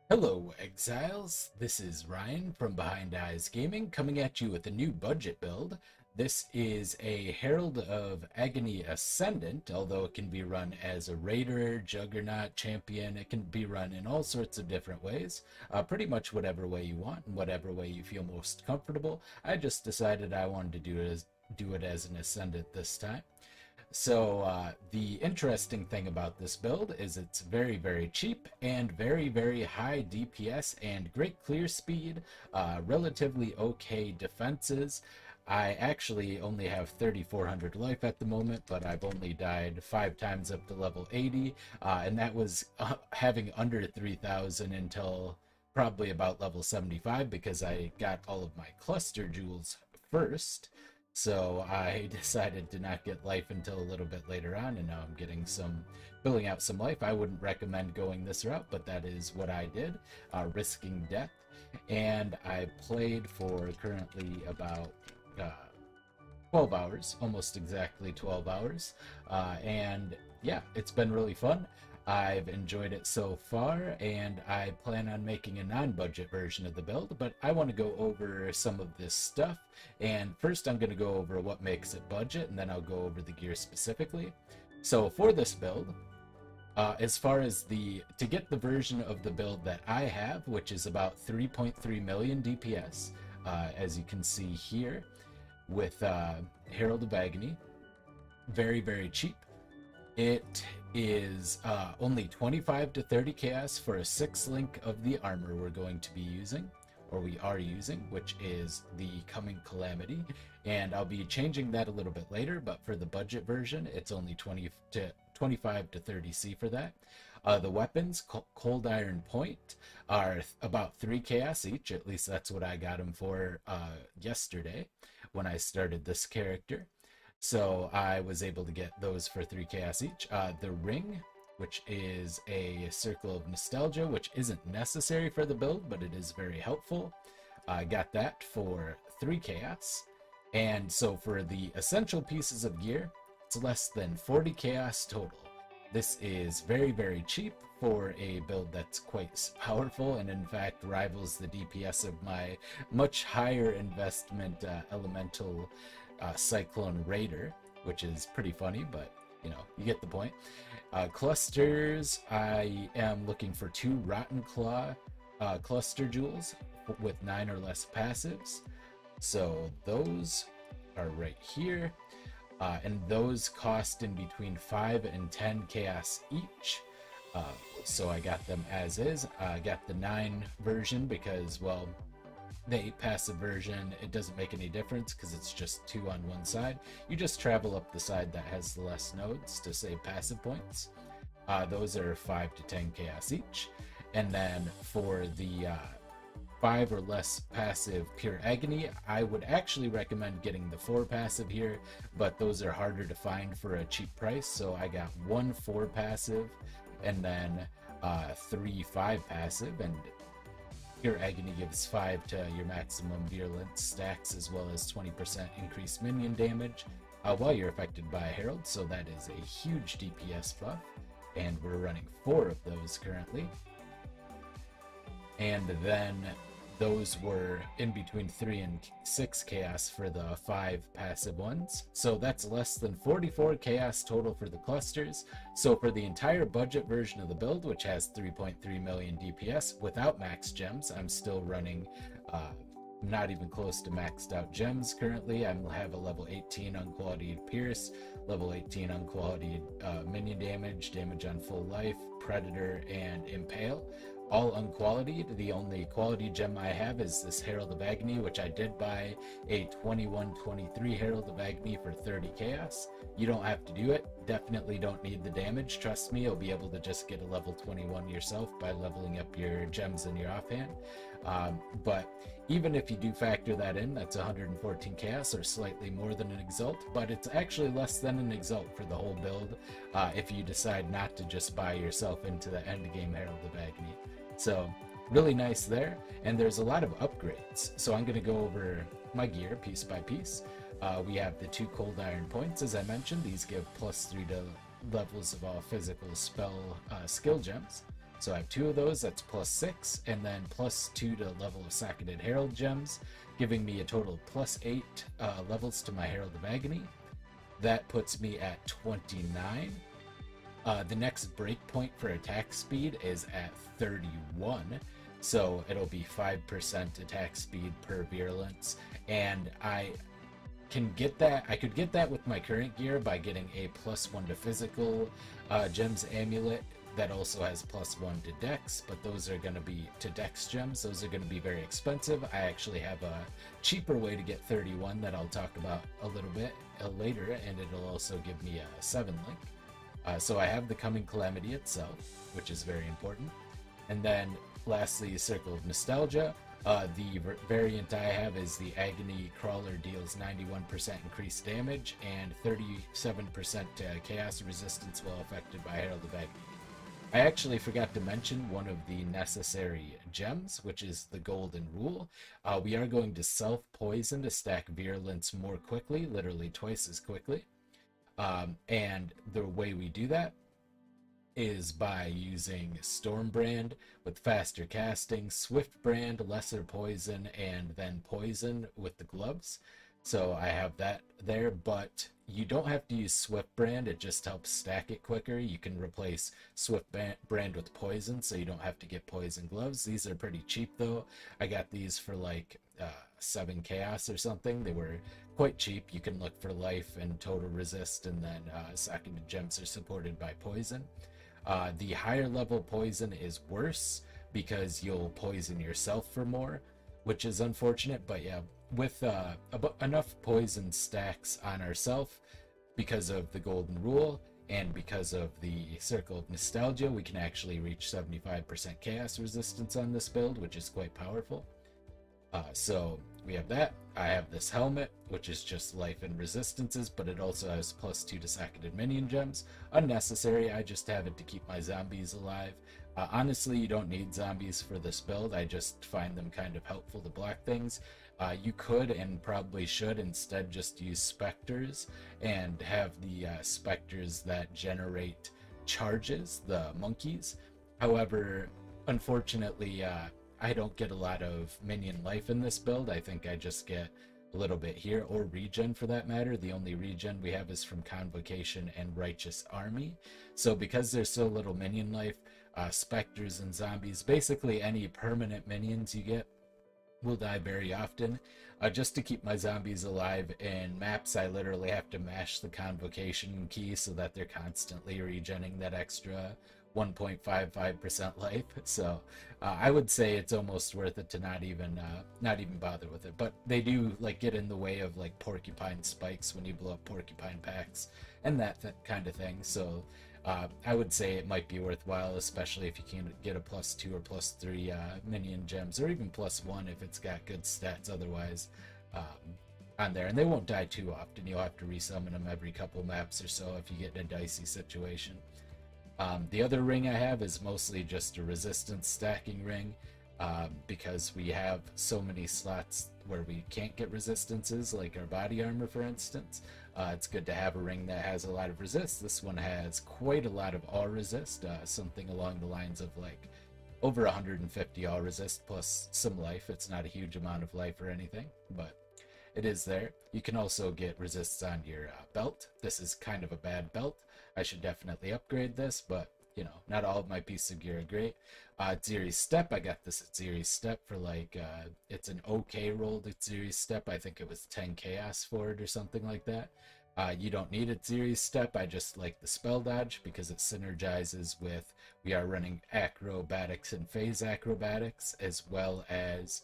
Hello, Exiles. This is Ryan from Behind Eyes Gaming coming at you with a new budget build. This is a Herald of Agony Ascendant, although it can be run as a Raider, Juggernaut, Champion. It can be run in all sorts of different ways, pretty much whatever way you want and whatever way you feel most comfortable. I just decided I wanted to do it as an Ascendant this time. So the interesting thing about this build is it's very, very cheap and very, very high DPS and great clear speed, relatively okay defenses. I actually only have 3,400 life at the moment, but I've only died 5 times up to level 80, and that was having under 3,000 until probably about level 75 because I got all of my cluster jewels first. So I decided to not get life until a little bit later on, and now I'm getting building out some life. I wouldn't recommend going this route, but that is what I did, risking death. And I played for currently about 12 hours, almost exactly 12 hours. And yeah, it's been really fun. I've enjoyed it so far, and I plan on making a non-budget version of the build, but I want to go over some of this stuff. And first I'm going to go over what makes it budget, and then I'll go over the gear specifically. So for this build, as far as to get the version of the build that I have, which is about 3.3 million DPS, as you can see here, with Herald of Agony, very, very cheap. It is only 25 to 30 chaos for a 6-link of the armor we're going to be using, or we are using, which is the Coming Calamity, and I'll be changing that a little bit later, but for the budget version, it's only 25 to 30 C for that. The weapons, Cold Iron Point, are about 3 chaos each, at least that's what I got them for yesterday when I started this character. So I was able to get those for 3 chaos each. The ring, which is a Circle of Nostalgia, which isn't necessary for the build, but it is very helpful. I got that for 3 chaos. And so for the essential pieces of gear, it's less than 40 chaos total. This is very, very cheap for a build that's quite powerful, and in fact rivals the DPS of my much higher investment elemental Cyclone Raider, which is pretty funny, but you know, you get the point. Clusters, I am looking for 2 Rotten Claw cluster jewels with 9 or less passives. So those are right here. And those cost in between 5 and 10 chaos each. So I got them as is. I got the 9 version because, well, the 8 passive version, it doesn't make any difference because it's just 2 on one side. You just travel up the side that has the less nodes to save passive points. Those are 5 to 10 chaos each. And then for the 5 or less passive Pure Agony, I would actually recommend getting the 4 passive here, but those are harder to find for a cheap price. So I got 1 4 passive and then 3 5 passive, and Pure Agony gives 5 to your maximum virulence stacks, as well as 20% increased minion damage while you're affected by a Herald, so that is a huge DPS buff, and we're running 4 of those currently. And then those were in between 3 and 6 chaos for the 5 passive ones. So that's less than 44 chaos total for the clusters. So for the entire budget version of the build, which has 3.3 million DPS without max gems, I'm still running not even close to maxed out gems currently. I have a level 18 unqualified Pierce, level 18 unqualified minion damage, damage on full life, Predator, and Impale. All unqualified. The only quality gem I have is this Herald of Agony, which I did buy a 21-23 Herald of Agony for 30 chaos. You don't have to do it. Definitely don't need the damage. Trust me, you'll be able to just get a level 21 yourself by leveling up your gems in your offhand. But even if you do factor that in, that's 114 chaos, or slightly more than an Exalt, but it's actually less than an Exalt for the whole build if you decide not to just buy yourself into the endgame Herald of Agony. So really nice there, and there's a lot of upgrades. So I'm going to go over my gear piece by piece. We have the 2 Cold Iron Points, as I mentioned. These give +3 to levels of all physical spell skill gems. So I have 2 of those, that's +6, and then +2 to level of Sacketed Herald gems, giving me a total of +8 levels to my Herald of Agony. That puts me at 29. The next breakpoint for attack speed is at 31, so it'll be 5% attack speed per virulence, and I could get that with my current gear by getting a +1 to physical gems amulet that also has +1 to dex, but those are going to be to dex gems. Those are going to be very expensive. I actually have a cheaper way to get 31 that I'll talk about a little bit later, and it'll also give me a 7 link. So I have the Coming Calamity itself, which is very important. And then lastly, Circle of Nostalgia. The variant I have is the Agony Crawler, deals 91% increased damage and 37% chaos resistance while affected by Herald of Agony. I actually forgot to mention one of the necessary gems, which is the Golden Rule. We are going to self-poison to stack virulence more quickly, literally twice as quickly. And the way we do that is by using Stormbrand with faster casting, Swiftbrand, lesser poison, and then poison with the gloves. So I have that there, but you don't have to use Swiftbrand, it just helps stack it quicker. You can replace Swiftbrand with poison, so you don't have to get poison gloves. These are pretty cheap though. I got these for like 7 chaos or something. They were quite cheap. You can look for life and total resist, and then Sacketed gems are supported by poison. The higher level poison is worse because you'll poison yourself for more, which is unfortunate, but yeah, with enough poison stacks on ourselves because of the Golden Rule and because of the Circle of Nostalgia, we can actually reach 75% chaos resistance on this build, which is quite powerful. So we have that. I have this helmet, which is just life and resistances, but it also has +2 to Sacketed minion gems. Unnecessary, I just have it to keep my zombies alive. Honestly, you don't need zombies for this build. I just find them kind of helpful to block things. You could and probably should instead just use specters and have the specters that generate charges, the monkeys. However, unfortunately, I don't get a lot of minion life in this build. I think I just get a little bit here, or regen for that matter. The only regen we have is from Convocation and Righteous Army. So because there's so little minion life, specters and zombies, basically any permanent minions you get, will die very often. Just to keep my zombies alive in maps, I literally have to mash the Convocation key so that they're constantly regenning that extra 1.55% life. So I would say it's almost worth it to not even bother with it. But they do like get in the way of like porcupine spikes when you blow up porcupine packs and that kind of thing. So I would say it might be worthwhile, especially if you can get a +2 or +3 minion gems, or even +1 if it's got good stats otherwise on there. And they won't die too often. You'll have to resummon them every couple maps or so if you get in a dicey situation. The other ring I have is mostly just a resistance stacking ring, because we have so many slots where we can't get resistances, like our body armor for instance. It's good to have a ring that has a lot of resist. This one has quite a lot of all resist, something along the lines of like over 150 all resist plus some life. It's not a huge amount of life or anything, but it is there. You can also get resists on your belt. This is kind of a bad belt. I should definitely upgrade this, but you know, not all of my pieces of gear are great. Ziri's Step, I got this at Ziri's Step for like, it's an okay rolled at Ziri's Step. I think it was 10 chaos for it or something like that. You don't need it Ziri's Step. I just like the spell dodge because it synergizes with, we are running acrobatics and phase acrobatics, as well as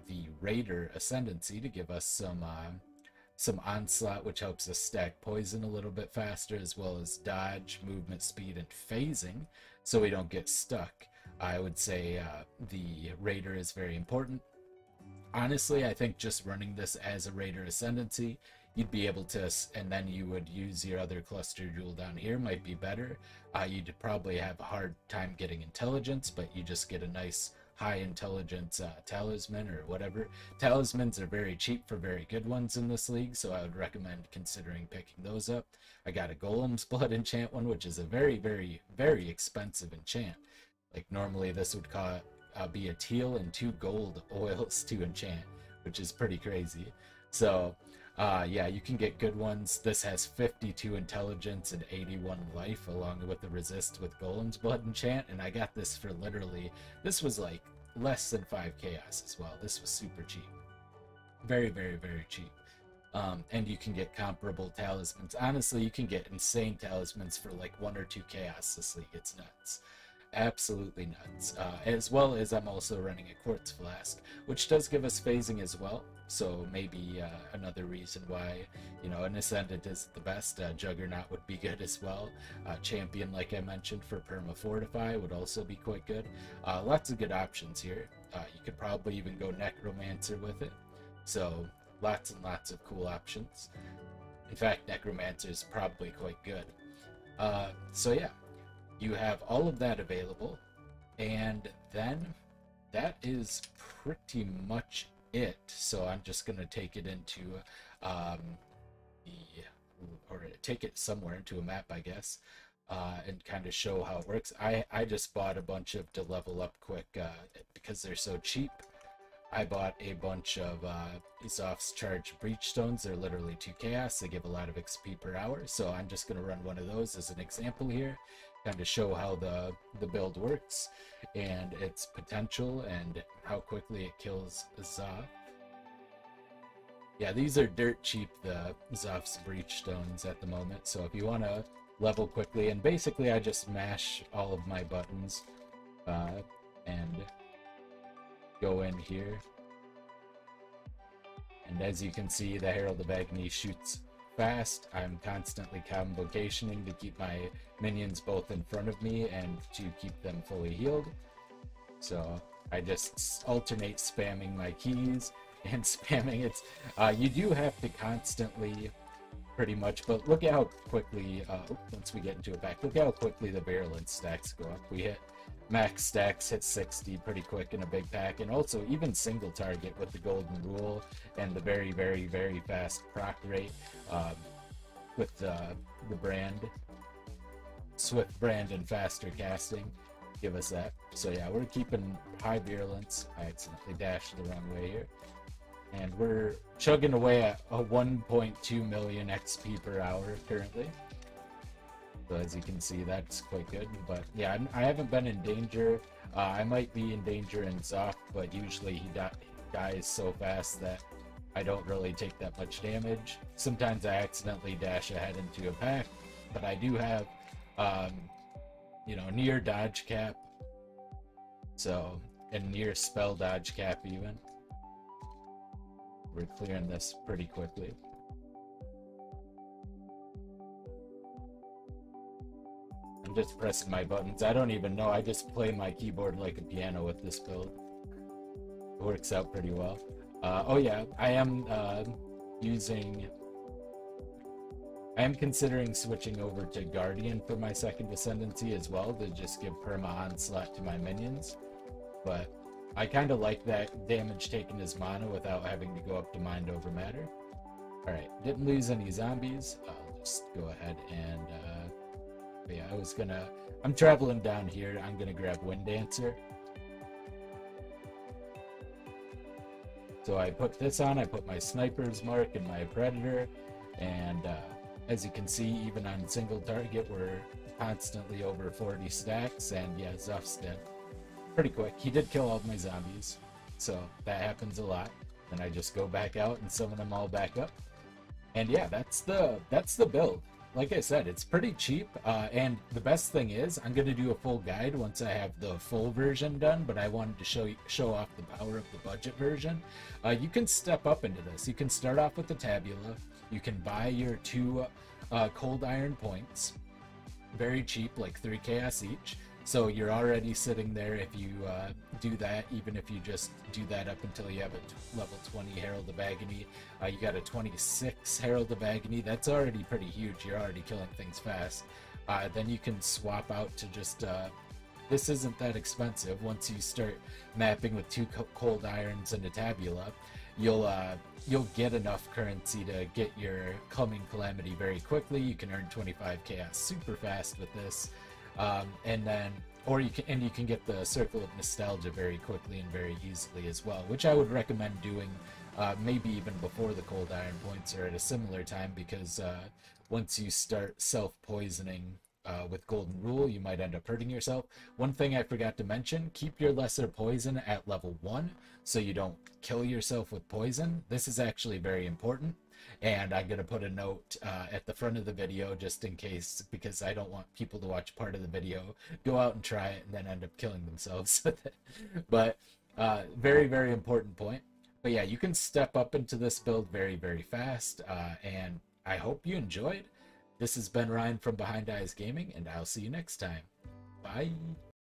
the Raider Ascendancy to give us some onslaught, which helps us stack poison a little bit faster, as well as dodge, movement speed, and phasing, so we don't get stuck. I would say the Raider is very important. Honestly, I think just running this as a Raider Ascendancy, you'd be able to, and then you would use your other cluster jewel down here, might be better. You'd probably have a hard time getting intelligence, but you just get a nice high intelligence talisman or whatever. Talismans are very cheap for very good ones in this league, so I would recommend considering picking those up. I got a Golem's Blood enchant one, which is a very, very, very expensive enchant. Like normally this would be a teal and 2 gold oils to enchant, which is pretty crazy. So yeah, you can get good ones. This has 52 intelligence and 81 life, along with the resist with Golem's Blood enchant, and I got this for literally, this was like less than 5 chaos as well. This was super cheap. Very, very, very cheap. And you can get comparable talismans. Honestly, you can get insane talismans for like 1 or 2 chaos this league. It's nuts. Absolutely nuts. As well as I'm also running a quartz flask, which does give us phasing as well. So maybe another reason why, you know, an Ascendant isn't the best. Juggernaut would be good as well. Champion, like I mentioned, for Perma Fortify would also be quite good. Lots of good options here. You could probably even go Necromancer with it. So lots and lots of cool options. In fact, Necromancer is probably quite good. So yeah, you have all of that available, and then that is pretty much it. So I'm just gonna take it into or take it somewhere into a map, I guess, and kind of show how it works. I just bought a bunch of to level up quick because they're so cheap. I bought a bunch of Zof's Charged Breachstones. They're literally 2 chaos. They give a lot of XP per hour, so I'm just going to run one of those as an example here, kind of show how the build works and its potential and how quickly it kills Zof. Yeah, these are dirt cheap, the Zof's Breachstones at the moment, so if you want to level quickly, and basically I just mash all of my buttons and go in here, and as you can see, the Herald of Agony shoots fast. I'm constantly convocationing to keep my minions both in front of me and to keep them fully healed. So I just alternate spamming my keys and spamming it. You do have to constantly, pretty much, but look at how quickly, once we get into it back, look at how quickly the virulence stacks go up. We hit max stacks, hit 60 pretty quick in a big pack, and also even single target with the golden rule and the very, very, very fast proc rate with the brand, swift brand and faster casting give us that. So yeah, we're keeping high virulence. I accidentally dashed the wrong way here. And we're chugging away at a 1.2 million XP per hour currently. So as you can see, that's quite good. But yeah, I haven't been in danger. I might be in danger in Zof, but usually he dies so fast that I don't really take that much damage. Sometimes I accidentally dash ahead into a pack, but I do have, you know, near dodge cap. So, and near spell dodge cap even. We're clearing this pretty quickly. I'm just pressing my buttons. I don't even know. I just play my keyboard like a piano with this build. It works out pretty well. Oh yeah, I am considering switching over to Guardian for my second Ascendancy as well, to just give perma onslaught to my minions. But I kind of like that damage taken as mana without having to go up to Mind Over Matter. Alright, didn't lose any zombies. I'll just go ahead and yeah, I'm traveling down here. I'm gonna grab Wind Dancer. So I put this on, I put my Sniper's Mark and my Predator, and as you can see, even on single target, we're constantly over 40 stacks, and yeah, Zof's dead. Pretty quick. He did kill all of my zombies, so that happens a lot. Then I just go back out and summon them all back up. And yeah, that's the build. Like I said, it's pretty cheap, and the best thing is, I'm going to do a full guide once I have the full version done, but I wanted to show off the power of the budget version. You can step up into this. You can start off with the Tabula. You can buy your 2 Cold Iron points. Very cheap, like 3 chaos each. So you're already sitting there if you do that, even if you just do that up until you have a level 20 Herald of Agony. You got a 26 Herald of Agony. That's already pretty huge. You're already killing things fast. Then you can swap out to just... this isn't that expensive. Once you start mapping with 2 Cold Irons and a Tabula, you'll get enough currency to get your Coming Calamity very quickly. You can earn 25 chaos super fast with this. And then or you can get the Circle of Nostalgia very quickly and very easily as well, which I would recommend doing maybe even before the Cold Iron points or at a similar time, because once you start self-poisoning with Golden Rule, you might end up hurting yourself. One thing I forgot to mention, keep your lesser poison at level 1 so you don't kill yourself with poison. This is actually very important, and I'm going to put a note at the front of the video just in case, because I don't want people to watch part of the video, go out and try it, and then end up killing themselves with it. But very, very important point. But yeah, you can step up into this build very, very fast, and I hope you enjoyed. This has been Ryan from Behind Eyes Gaming, and I'll see you next time. Bye!